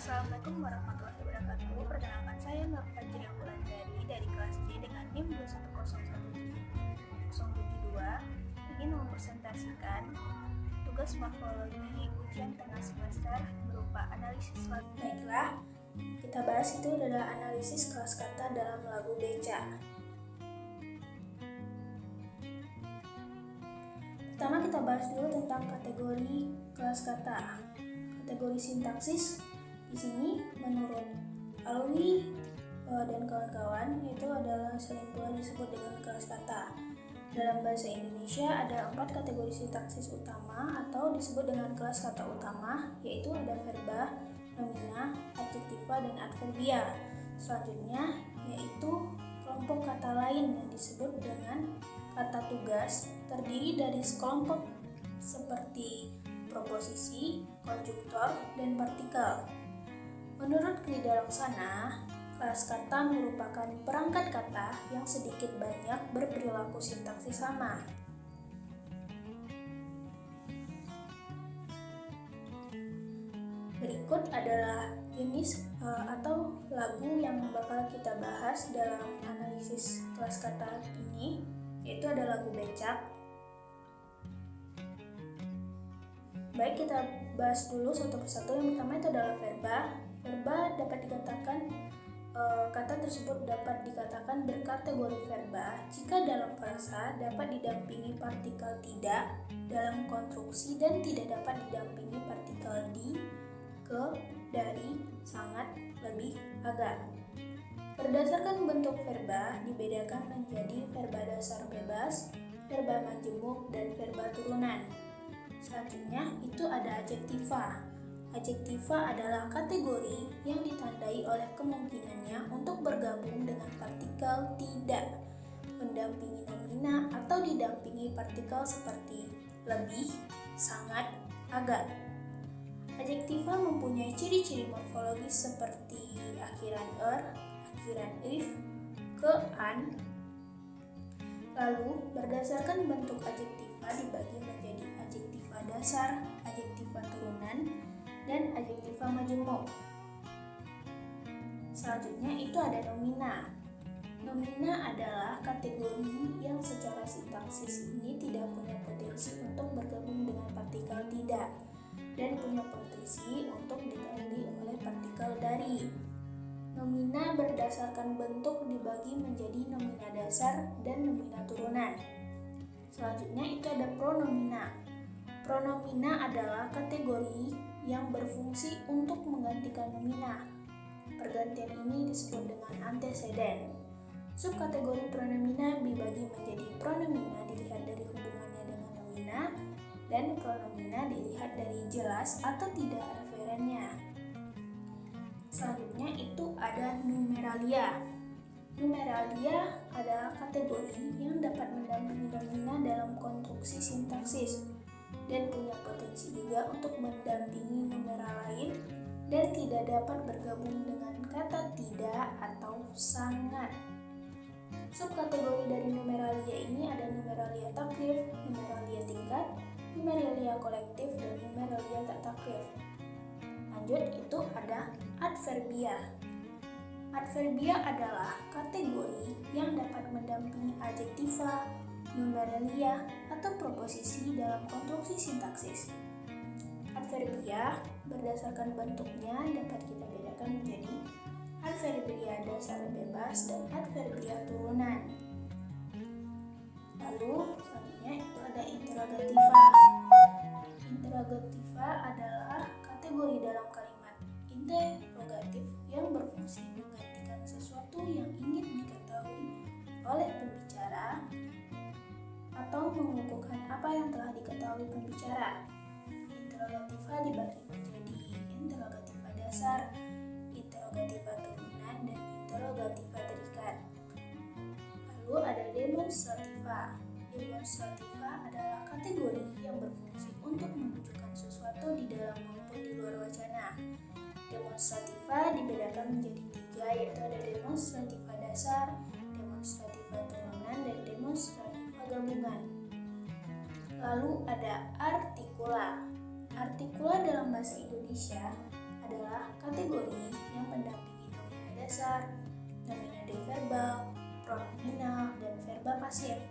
Assalamualaikum warahmatullahi wabarakatuh. Perkenalkan saya Nur Fajri Wulandari dari kelas C dengan NIM 2101772 ingin mempresentasikan tugas morfologi ujian tengah semester berupa analisis lagu. Baiklah, kita bahas itu adalah analisis kelas kata dalam lagu Beca. Pertama kita bahas dulu tentang kategori kelas kata. Kategori sintaksis di sini menurut Alwi dan kawan-kawan itu adalah sering pula disebut dengan kelas kata. Dalam bahasa Indonesia ada 4 kategori sintaksis utama atau disebut dengan kelas kata utama, yaitu ada verba, nomina, adjektiva, dan adverbia. Selanjutnya yaitu kelompok kata lain yang disebut dengan kata tugas, terdiri dari sekelompok seperti proposisi, konjuktor, dan partikel. Menurut Krida Laksana, kelas kata merupakan perangkat kata yang sedikit banyak berperilaku sintaksis sama. Berikut adalah jenis atau lagu yang bakal kita bahas dalam analisis kelas kata ini, yaitu ada lagu Becak. Baik, kita bahas dulu satu persatu. Yang pertama itu adalah verba. Verba dapat dikatakan kata tersebut dapat dikatakan berkategori verba jika dalam frasa dapat didampingi partikel tidak dalam konstruksi dan tidak dapat didampingi partikel di, ke, dari, sangat, lebih, agak. Berdasarkan bentuk verba dibedakan menjadi verba dasar bebas, verba majemuk, dan verba turunan. Selanjutnya itu ada adjektiva. Adjektiva adalah kategori yang ditandai oleh kemungkinannya untuk bergabung dengan partikel tidak, mendampingi nomina, atau didampingi partikel seperti lebih, sangat, agak. Adjektiva mempunyai ciri-ciri morfologis seperti akhiran akhiran if, ke, an. Lalu, berdasarkan bentuk adjektiva dibagi menjadi adjektiva dasar, adjektiva turunan, dan adjektiva majemuk. Selanjutnya itu ada nomina. Nomina adalah kategori yang secara sintaksis ini tidak punya potensi untuk bergabung dengan partikel tidak dan punya potensi untuk diganti oleh partikel dari. Nomina berdasarkan bentuk dibagi menjadi nomina dasar dan nomina turunan. Selanjutnya itu ada pronomina. Pronomina adalah kategori yang berfungsi untuk menggantikan nomina. Pergantian ini disebut dengan anteseden. Subkategori pronomina dibagi menjadi pronomina dilihat dari hubungannya dengan nomina dan pronomina dilihat dari jelas atau tidak referennya. Selanjutnya itu ada numeralia. Numeralia adalah kategori yang dapat mendampingi nomina dalam konstruksi sintaksis dan punya potensi juga untuk mendampingi numeral lain dan tidak dapat bergabung dengan kata tidak atau sangat. Subkategori dari numeralia ini ada numeralia takrif, numeralia tingkat, numeralia kolektif, dan numeralia tak takrif. Lanjut itu ada adverbia. Adverbia adalah kategori yang dapat mendampingi adjektiva, numeralia, atau proposisi dalam konstruksi sintaksis. Adverbia berdasarkan bentuknya dapat kita bedakan menjadi adverbia dasar bebas dan adverbia turunan. Lalu selanjutnya itu ada interrogativa. Interrogativa adalah kategori dalam kalimat interrogatif yang berfungsi menggantikan sesuatu yang ingin diketahui oleh pembicara atau mengukuhkan apa yang telah diketahui pembicara. Interrogativa dibagi menjadi interrogativa dasar, interrogativa turunan, dan interrogativa terikat. Lalu ada demonstrativa. Demonstrativa adalah kategori yang berfungsi untuk menunjukkan sesuatu di dalam maupun di luar wacana. Demonstrativa dibedakan menjadi 3, yaitu ada demonstrativa dasar, demonstrativa turunan, dan demonstrativa gabungan. Lalu ada artikula. Artikula dalam bahasa Indonesia adalah kategori kategori yang mendampingi nomina dasar, nomina deverbal, pronominal, dan verba pasif.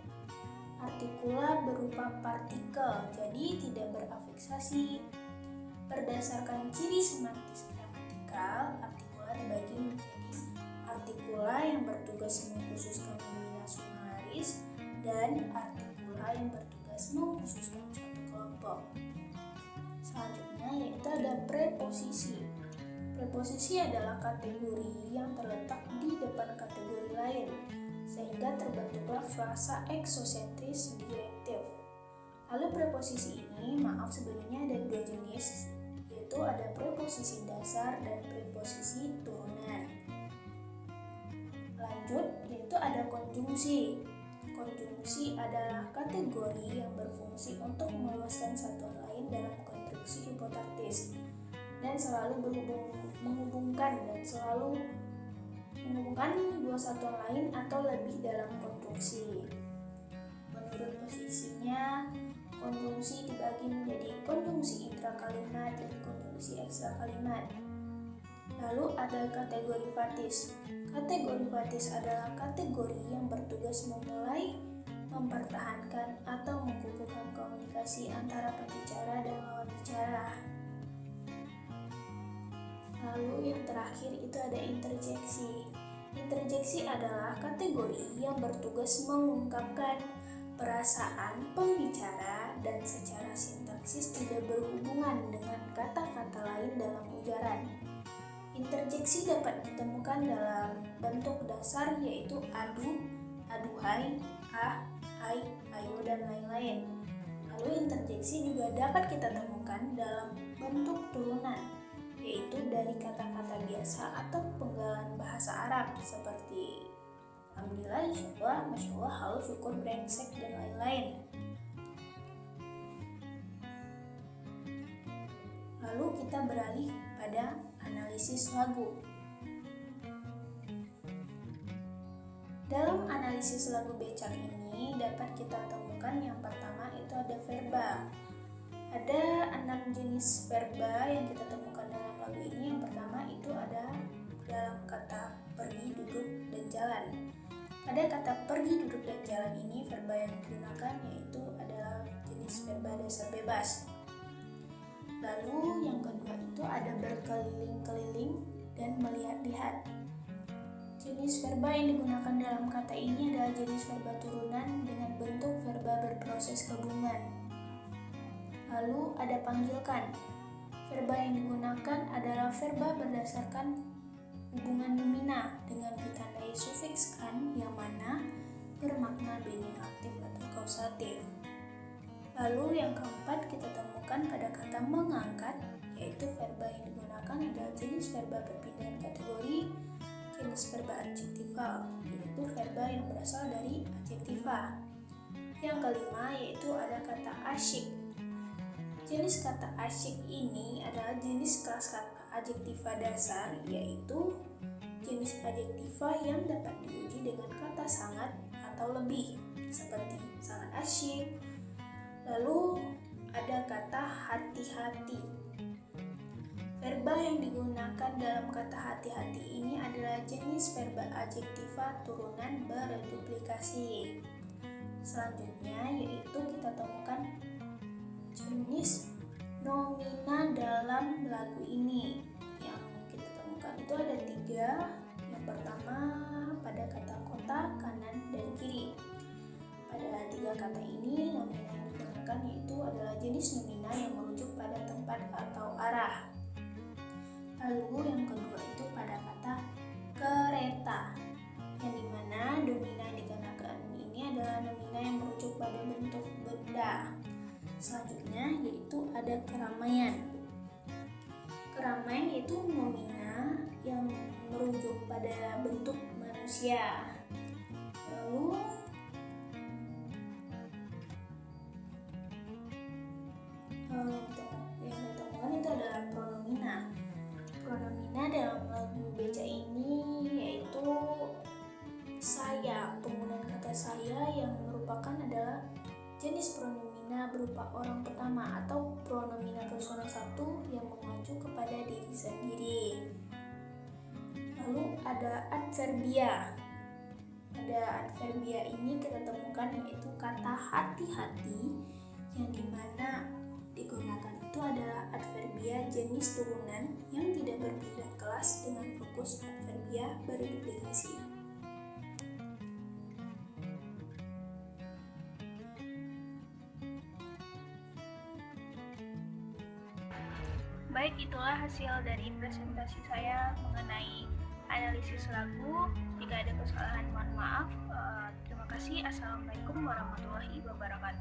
Artikula berupa partikel, jadi tidak berafiksasi. Berdasarkan ciri semantis gramatikal, artikula dibagi menjadi artikula yang bertugas mengkhususkan nomina summaris dan artikula yang bertugas mengkhususkan suatu kelompok. Selanjutnya yaitu ada preposisi. Preposisi adalah kategori yang terletak di depan kategori lain, sehingga terbentuklah frasa eksosentris direktif. Lalu preposisi ini, sebenarnya ada dua jenis, yaitu ada preposisi dasar dan preposisi turunan. Lanjut, yaitu ada konjungsi. Konjungsi adalah kategori yang berfungsi untuk meluaskan satuan lain dalam konstruksi hipotaktis dan selalu menghubungkan dua satuan lain atau lebih dalam konstruksi. Menurut posisinya, konjungsi dibagi menjadi konjungsi intrakalimat dan konjungsi ekstrakalimat. Lalu ada kategori fatis. Kategori fatis adalah kategori yang bertugas memulai, mempertahankan, atau mengukuhkan komunikasi antara pembicara dan lawan bicara. Lalu yang terakhir itu ada interjeksi. Interjeksi adalah kategori yang bertugas mengungkapkan perasaan pembicara dan secara sintaksis tidak berhubungan dengan kata-kata lain dalam ujaran. Interjeksi dapat ditemukan dalam bentuk dasar yaitu adu, aduhai, ai, ayo, dan lain-lain. Lalu interjeksi juga dapat kita temukan dalam bentuk turunan, yaitu dari kata-kata biasa atau penggalan bahasa Arab seperti alhamdulillah, insyaallah, masyaallah, halu, syukur, brengsek, dan lain-lain. Lalu kita beralih pada analisis lagu. Dalam analisis lagu becak ini dapat kita temukan yang pertama itu ada verba. Ada 6 jenis verba yang kita temukan dalam lagu ini. Yang pertama itu ada dalam kata pergi, duduk, dan jalan. Pada kata pergi, duduk, dan jalan ini verba yang digunakan yaitu adalah jenis verba dasar bebas. Lalu yang kedua itu ada berkeliling-keliling dan melihat-lihat. Jenis verba yang digunakan dalam kata ini adalah jenis verba turunan dengan bentuk verba berproses gabungan. Lalu ada panggilkan. Verba yang digunakan adalah verba berdasarkan hubungan nomina dengan ditandai sufiks kan yang mana bermakna benefaktif atau kausatif. Lalu yang keempat kita temukan pada kata mengangkat, yaitu verba yang digunakan adalah jenis verba perpindahan kategori, jenis verba adjektifal, yaitu verba yang berasal dari adjektiva. Yang kelima yaitu ada kata asyik. Jenis kata asyik ini adalah jenis kelas kata adjektiva dasar, yaitu jenis adjektiva yang dapat diuji dengan kata sangat atau lebih, seperti sangat asyik. Lalu ada kata hati-hati. Verba yang digunakan dalam kata hati-hati ini adalah jenis verba adjektiva turunan berduplikasi. Selanjutnya yaitu kita temukan jenis nomina dalam lagu ini. Yang kita temukan itu ada 3. Yang pertama pada kata kota, kanan, dan kiri. Pada 3 kata ini nomina yang digunakan yaitu adalah jenis nomina yang merujuk pada tempat atau arah. Lalu yang kedua itu pada kata kereta, yang dimana nomina yang digunakan ini adalah nomina yang merujuk pada bentuk benda. Selanjutnya yaitu ada keramaian. Keramaian itu nomina yang merujuk pada bentuk manusia. Lalu yang ditemukan itu adalah pronomina. Pronomina dalam lagu beca ini yaitu saya. Penggunaan kata saya yang merupakan adalah jenis pronomina berupa orang pertama atau pronomina persona satu yang mengacu kepada diri sendiri. ada adverbia. Pada adverbia ini kita temukan yaitu kata hati-hati, yang dimana digunakan itu adalah adverbia jenis turunan yang tidak berpindah kelas dengan fokus adverbia berduplikasi. Baik, itulah hasil dari presentasi saya mengenai analisis lagu. Jika ada kesalahan, mohon maaf. Terima kasih. Assalamualaikum warahmatullahi wabarakatuh.